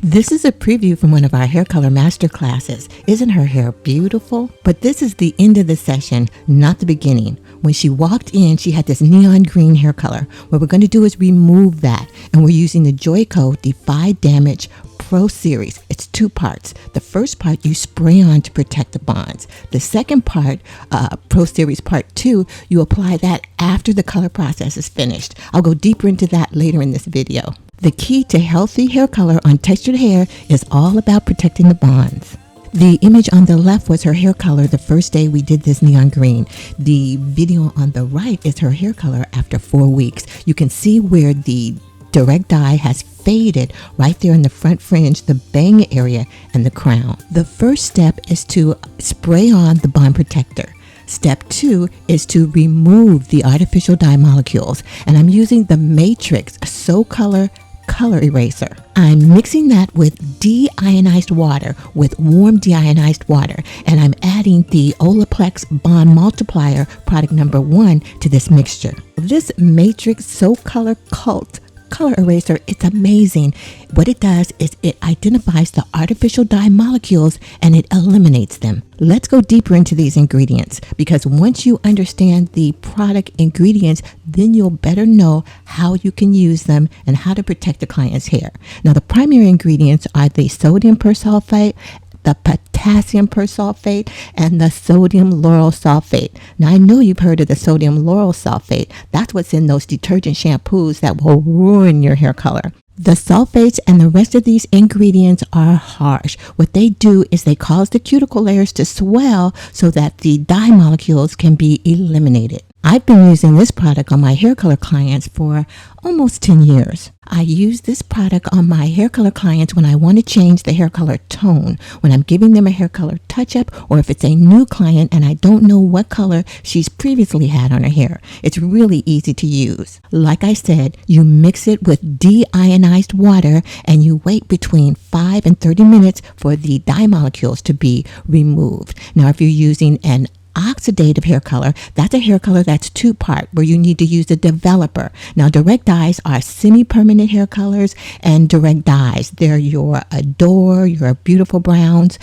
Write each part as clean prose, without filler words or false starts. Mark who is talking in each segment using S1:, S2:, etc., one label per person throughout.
S1: This is a preview from one of our hair color master classes. Isn't her hair beautiful? But this is the end of the session, not the beginning. When she walked in, she had this neon green hair color. What we're going to do is remove that, and we're using the Joico Defy Damage Pro Series. It's two parts. The first part you spray on to protect the bonds. The second part, Pro Series Part 2, you apply that after the color process is finished. I'll go deeper into that later in this video. The key to healthy hair color on textured hair is all about protecting the bonds. The image on the left was her hair color the first day we did this neon green. The video on the right is her hair color after 4 weeks. You can see where the direct dye has faded right there in the front fringe, the bang area, and the crown. The first step is to spray on the bond protector. Step 2 is to remove the artificial dye molecules, and I'm using the Matrix So Color Eraser. I'm mixing that with deionized water, with warm deionized water, and I'm adding the Olaplex Bond Multiplier product number 1 to this mixture. This Matrix So Color Color Eraser, it's amazing. What it does is it identifies the artificial dye molecules and it eliminates them. Let's go deeper into these ingredients, because once you understand the product ingredients, then you'll better know how you can use them and how to protect the client's hair. Now, the primary ingredients are the sodium persulfate, the potassium persulfate, and the sodium lauryl sulfate. Now, I know you've heard of the sodium lauryl sulfate. That's what's in those detergent shampoos that will ruin your hair color. The sulfates and the rest of these ingredients are harsh. What they do is they cause the cuticle layers to swell so that the dye molecules can be eliminated. I've been using this product on my hair color clients for almost 10 years. I use this product on my hair color clients when I want to change the hair color tone, when I'm giving them a hair color touch-up, or if it's a new client and I don't know what color she's previously had on her hair. It's really easy to use. Like I said, you mix it with deionized water and you wait between 5 and 30 minutes for the dye molecules to be removed. Now, if you're using an oxidative hair color, that's a hair color that's two-part, where you need to use a developer. Now, direct dyes are semi-permanent hair colors, and direct dyes, they're your Adore, your beautiful browns,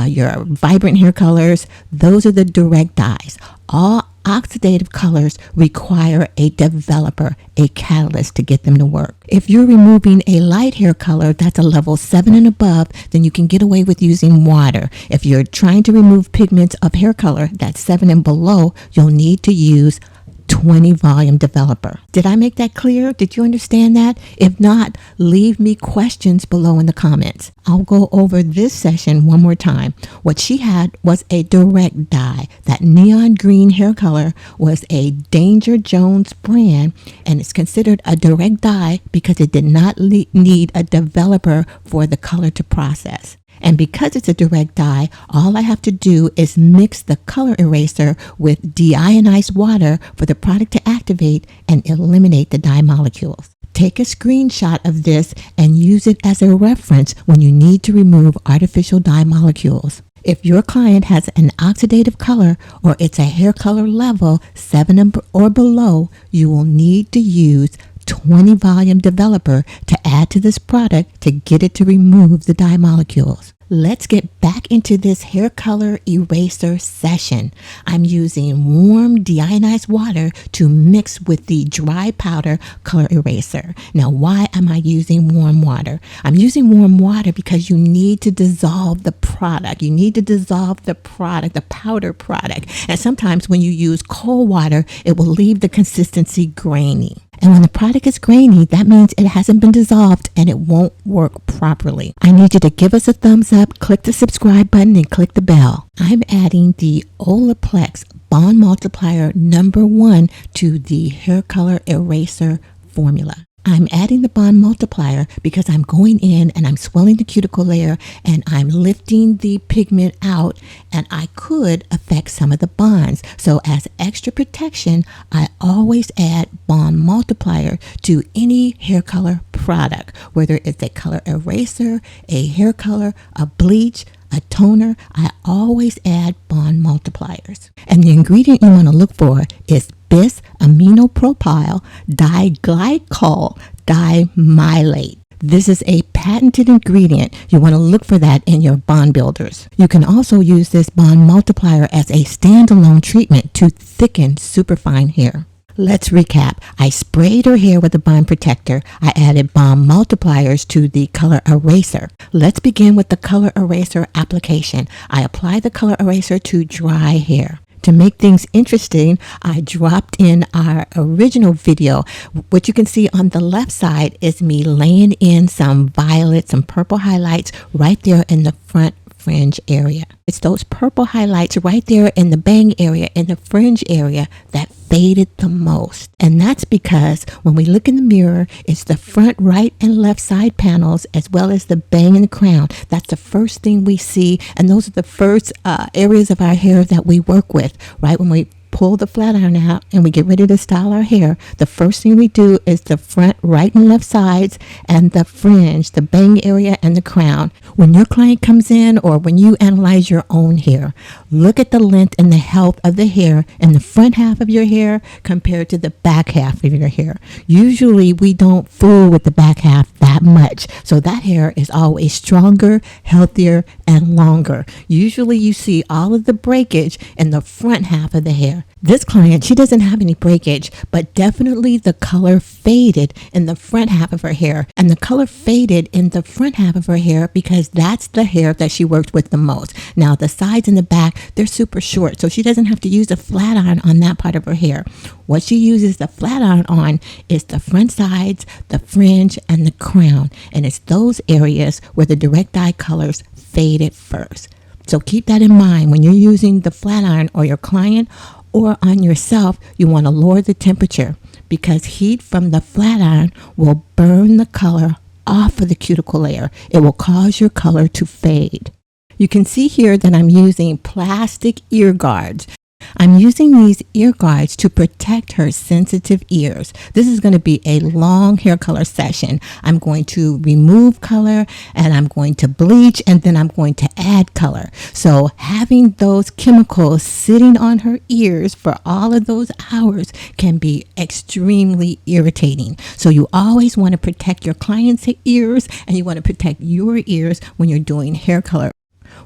S1: your vibrant hair colors. Those are the direct dyes. All oxidative colors require a developer, a catalyst to get them to work. If you're removing a light hair color that's a level 7 and above, then you can get away with using water. If you're trying to remove pigments of hair color that's 7 and below, you'll need to use 20 volume developer. Did I make that clear? Did you understand that? If not, leave me questions below in the comments. I'll go over this session one more time. What she had was a direct dye. That neon green hair color was a Danger Jones brand, and it's considered a direct dye because it did not need a developer for the color to process. And because it's a direct dye, all I have to do is mix the color eraser with deionized water for the product to activate and eliminate the dye molecules. Take a screenshot of this and use it as a reference when you need to remove artificial dye molecules. If your client has an oxidative color or it's a hair color level 7 or below, you will need to use 20 volume developer to add to this product to get it to remove the dye molecules. Let's get back into this hair color eraser session. I'm using warm deionized water to mix with the dry powder color eraser. Now, why am I using warm water? I'm using warm water because you need to dissolve the product. You need to dissolve the product, the powder product. And sometimes when you use cold water, it will leave the consistency grainy. And when the product is grainy, that means it hasn't been dissolved and it won't work properly. I need you to give us a thumbs up, click the subscribe button, and click the bell. I'm adding the Olaplex Bond Multiplier number 1 to the hair color eraser formula. I'm adding the bond multiplier because I'm going in and I'm swelling the cuticle layer and I'm lifting the pigment out, and I could affect some of the bonds. So as extra protection, I always add bond multiplier to any hair color product, whether it's a color eraser, a hair color, a bleach, a toner. I always add bond multipliers. And the ingredient you want to look for is bis aminopropyl diglycol dimylate. This is a patented ingredient. You want to look for that in your bond builders. You can also use this bond multiplier as a standalone treatment to thicken superfine hair. Let's recap. I sprayed her hair with a bond protector. I added bond multipliers to the color eraser. Let's begin with the color eraser application. I apply the color eraser to dry hair. To make things interesting, I dropped in our original video. What you can see on the left side is me laying in some violet, some purple highlights right there in the front fringe area. It's those purple highlights right there in the bang area, in the fringe area, that faded the most. And that's because when we look in the mirror, it's the front right and left side panels as well as the bang and the crown. That's the first thing we see, and those are the first areas of our hair that we work with, right? When we pull the flat iron out and we get ready to style our hair, the first thing we do is the front right and left sides and the fringe, the bang area and the crown. When your client comes in or when you analyze your own hair, look at the length and the health of the hair in the front half of your hair compared to the back half of your hair. Usually we don't fool with the back half that much, so that hair is always stronger, healthier, and longer. Usually you see all of the breakage in the front half of the hair. This client, she doesn't have any breakage, but definitely the color faded in the front half of her hair. And the color faded in the front half of her hair because that's the hair that she worked with the most. Now, the sides and the back, they're super short, so she doesn't have to use a flat iron on that part of her hair. What she uses the flat iron on is the front sides, the fringe, and the crown. And it's those areas where the direct dye colors faded first. So keep that in mind when you're using the flat iron or your client or on yourself. You want to lower the temperature because heat from the flat iron will burn the color off of the cuticle layer. It will cause your color to fade. You can see here that I'm using plastic ear guards. I'm using these ear guards to protect her sensitive ears. This is going to be a long hair color session. I'm going to remove color and I'm going to bleach and then I'm going to add color. So having those chemicals sitting on her ears for all of those hours can be extremely irritating. So you always want to protect your client's ears and you want to protect your ears when you're doing hair color.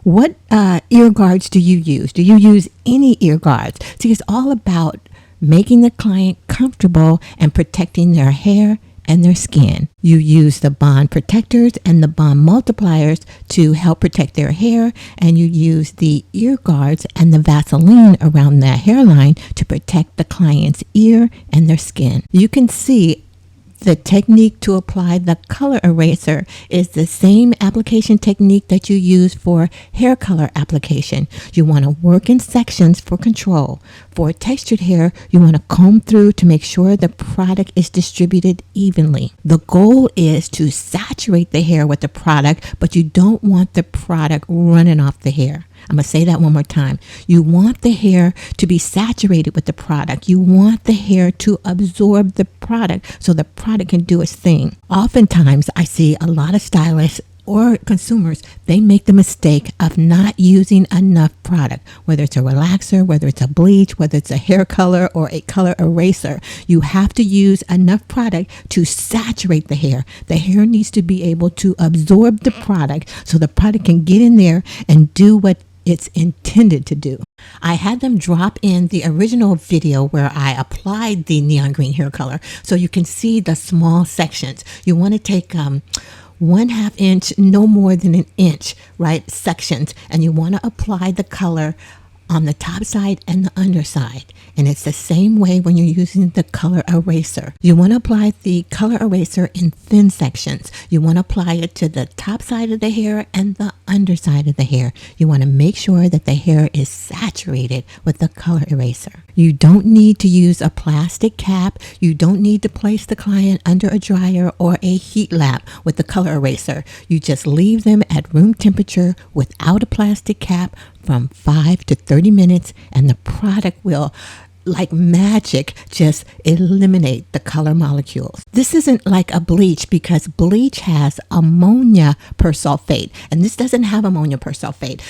S1: What ear guards do you use? Do you use any ear guards? See, it's all about making the client comfortable and protecting their hair and their skin. You use the bond protectors and the bond multipliers to help protect their hair, and you use the ear guards and the Vaseline around the hairline to protect the client's ear and their skin. You can see the technique to apply the color eraser is the same application technique that you use for hair color application. You want to work in sections for control. For textured hair, you want to comb through to make sure the product is distributed evenly. The goal is to saturate the hair with the product, but you don't want the product running off the hair. I'm going to say that one more time. You want the hair to be saturated with the product. You want the hair to absorb the product so the product can do its thing. Oftentimes, I see a lot of stylists or consumers, they make the mistake of not using enough product, whether it's a relaxer, whether it's a bleach, whether it's a hair color or a color eraser. You have to use enough product to saturate the hair. The hair needs to be able to absorb the product so the product can get in there and do what it's intended to do. I had them drop in the original video where I applied the neon green hair color so you can see the small sections. You want to take 1/2 inch, no more than an inch, right, sections, and you want to apply the color on the top side and the underside. And it's the same way when you're using the color eraser. You want to apply the color eraser in thin sections. You want to apply it to the top side of the hair and the underside of the hair. You want to make sure that the hair is saturated with the color eraser. You don't need to use a plastic cap. You don't need to place the client under a dryer or a heat lamp with the color eraser. You just leave them at room temperature without a plastic cap from 5 to 30 minutes, and the product will, like magic, just eliminate the color molecules. This isn't like a bleach because bleach has ammonia persulfate, and this doesn't have ammonia persulfate,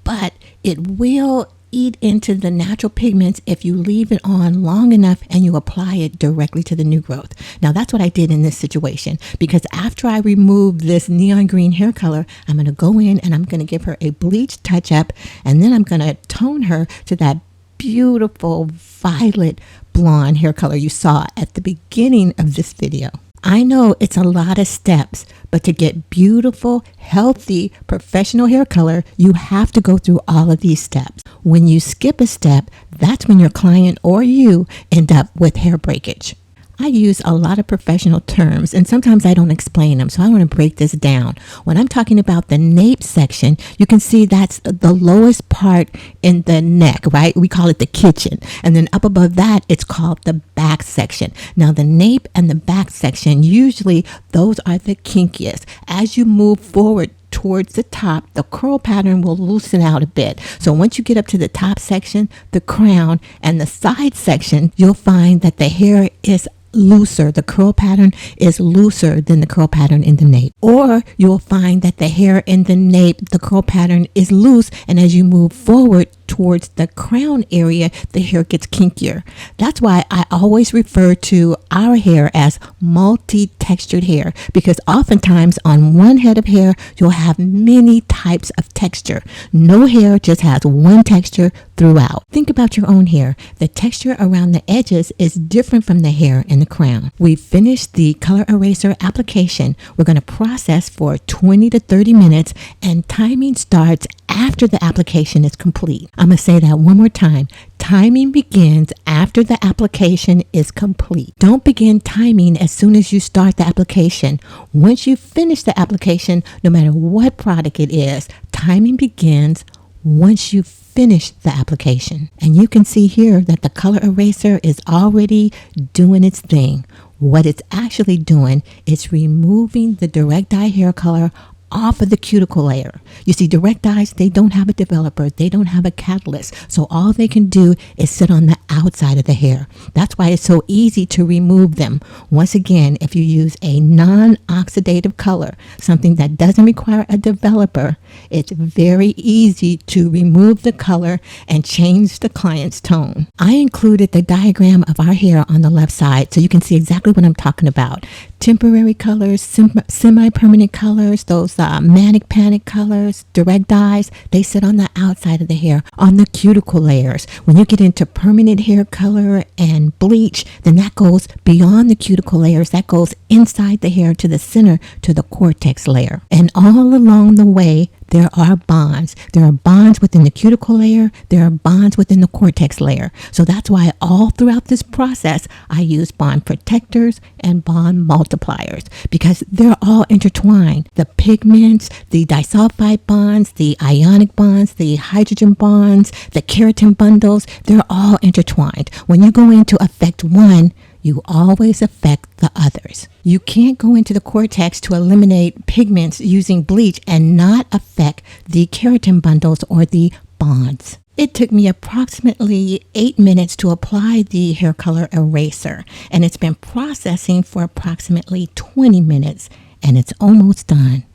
S1: but it will eat into the natural pigments if you leave it on long enough and you apply it directly to the new growth. Now that's what I did in this situation, because after I remove this neon green hair color, I'm going to go in and I'm going to give her a bleach touch up, and then I'm going to tone her to that beautiful violet blonde hair color you saw at the beginning of this video. I know it's a lot of steps, but to get beautiful, healthy, professional hair color, you have to go through all of these steps. When you skip a step, that's when your client or you end up with hair breakage. I use a lot of professional terms and sometimes I don't explain them, so I want to break this down. When I'm talking about the nape section, you can see that's the lowest part in the neck, right? We call it the kitchen. And then up above that, it's called the back section. Now the nape and the back section, usually those are the kinkiest. As you move forward towards the top, the curl pattern will loosen out a bit. So once you get up to the top section, the crown, and the side section, you'll find that the hair is looser. The curl pattern is looser than the curl pattern in the nape. Or you'll find that the hair in the nape, the curl pattern is loose, and as you move forward towards the crown area, the hair gets kinkier. That's why I always refer to our hair as multi-textured hair, because oftentimes on one head of hair, you'll have many types of texture. No hair just has one texture throughout. Think about your own hair. The texture around the edges is different from the hair in the crown. We've finished the color eraser application. We're going to process for 20 to 30 minutes, and timing starts after the application is complete. I'm going to say that one more time. Timing begins after the application is complete. Don't begin timing as soon as you start the application. Once you finish the application, no matter what product it is, timing begins once you finish the application. And you can see here that the color eraser is already doing its thing. What it's actually doing is removing the direct dye hair color off of the cuticle layer. You see, direct dyes, they don't have a developer, they don't have a catalyst, so all they can do is sit on the outside of the hair. That's why it's so easy to remove them. Once again, if you use a non-oxidative color, something that doesn't require a developer, it's very easy to remove the color and change the client's tone. I included the diagram of our hair on the left side so you can see exactly what I'm talking about. Temporary colors, semi-permanent colors, those manic panic colors, direct dyes, they sit on the outside of the hair, on the cuticle layers. When you get into permanent hair color and bleach, then that goes beyond the cuticle layers. That goes inside the hair to the center, to the cortex layer. And all along the way, there are bonds. There are bonds within the cuticle layer. There are bonds within the cortex layer. So that's why all throughout this process, I use bond protectors and bond multipliers, because they're all intertwined. The pigments, the disulfide bonds, the ionic bonds, the hydrogen bonds, the keratin bundles, they're all intertwined. When you go in to affect one, you always affect the others. You can't go into the cortex to eliminate pigments using bleach and not affect the keratin bundles or the bonds. It took me approximately 8 minutes to apply the hair color eraser, and it's been processing for approximately 20 minutes, and it's almost done.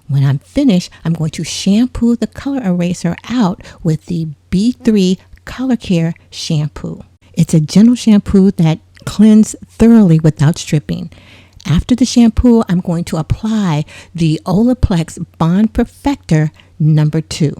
S1: When I'm finished, I'm going to shampoo the color eraser out with the B3 Color Care shampoo. It's a gentle shampoo that cleanse thoroughly without stripping. After the shampoo, I'm going to apply the Olaplex Bond Perfector number 2.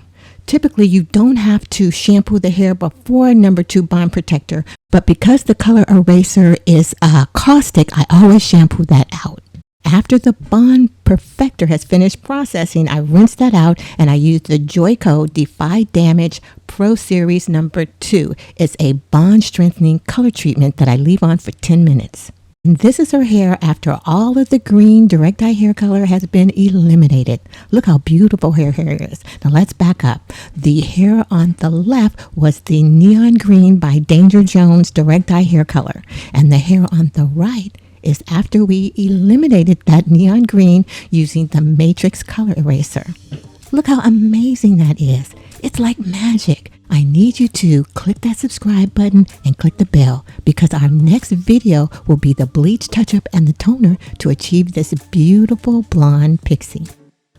S1: Typically, you don't have to shampoo the hair before number 2 bond protector, but because the color eraser is caustic, I always shampoo that out. After the Bond Perfector has finished processing, I rinse that out and I use the Joico Defy Damage Pro Series number 2. It's a bond strengthening color treatment that I leave on for 10 minutes. And this is her hair after all of the green direct dye hair color has been eliminated. Look how beautiful her hair is. Now let's back up. The hair on the left was the neon green by Danger Jones direct dye hair color, and the hair on the right is after we eliminated that neon green using the Matrix color eraser. Look how amazing that is. It's like magic. I need you to click that subscribe button and click the bell, because our next video will be the bleach touch-up and the toner to achieve this beautiful blonde pixie.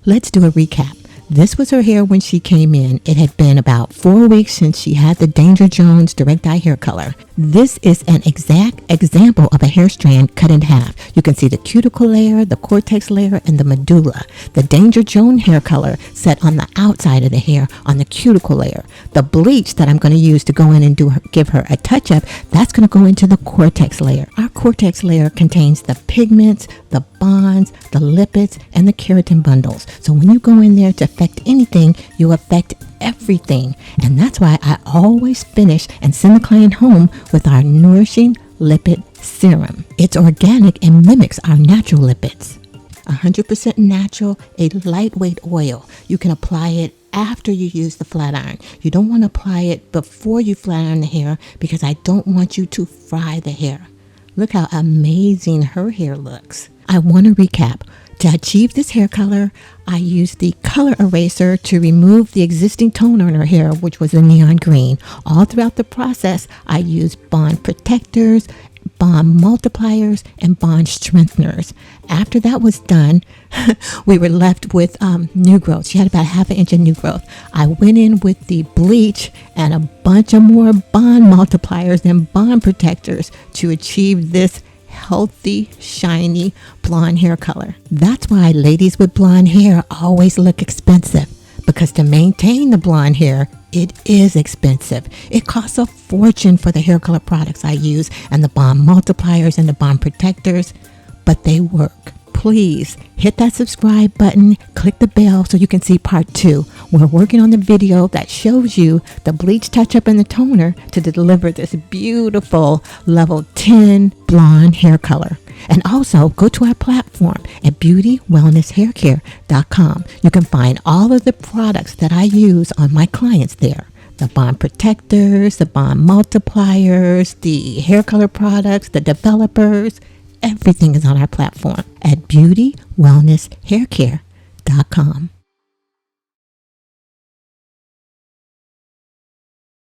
S1: Let's do a recap. This was her hair when she came in. It had been about 4 weeks since she had the Danger Jones direct dye hair color. This is an exact example of a hair strand cut in half. You can see the cuticle layer, the cortex layer, and the medulla. The Danger Jones hair color set on the outside of the hair on the cuticle layer. The bleach that I'm going to use to go in and give her a touch-up, that's going to go into the cortex layer. Our cortex layer contains the pigments, the bonds, the lipids, and the keratin bundles. So when you go in there to affect anything, you affect everything. And that's why I always finish and send the client home with our nourishing lipid serum. It's organic and mimics our natural lipids. 100% natural, a lightweight oil. You can apply it after you use the flat iron. You don't want to apply it before you flat iron the hair because I don't want you to fry the hair. Look how amazing her hair looks. I want to recap. To achieve this hair color, I used the color eraser to remove the existing toner in her hair, which was the neon green. All throughout the process, I used bond protectors, bond multipliers, and bond strengtheners. After that was done, we were left with new growth. She had about ½ an inch of new growth. I went in with the bleach and a bunch of more bond multipliers and bond protectors to achieve this healthy, shiny blonde hair color. That's why ladies with blonde hair always look expensive, because to maintain the blonde hair, it is expensive. It costs a fortune for the hair color products I use and the bond multipliers and the bond protectors, but they work. Please hit that subscribe button, click the bell so you can see part 2. We're working on the video that shows you the bleach touch-up and the toner to deliver this beautiful level 10 blonde hair color. And also go to our platform at beautywellnesshaircare.com. You can find all of the products that I use on my clients there. The bond protectors, the bond multipliers, the hair color products, the developers. Everything is on our platform at beautywellnesshaircare.com.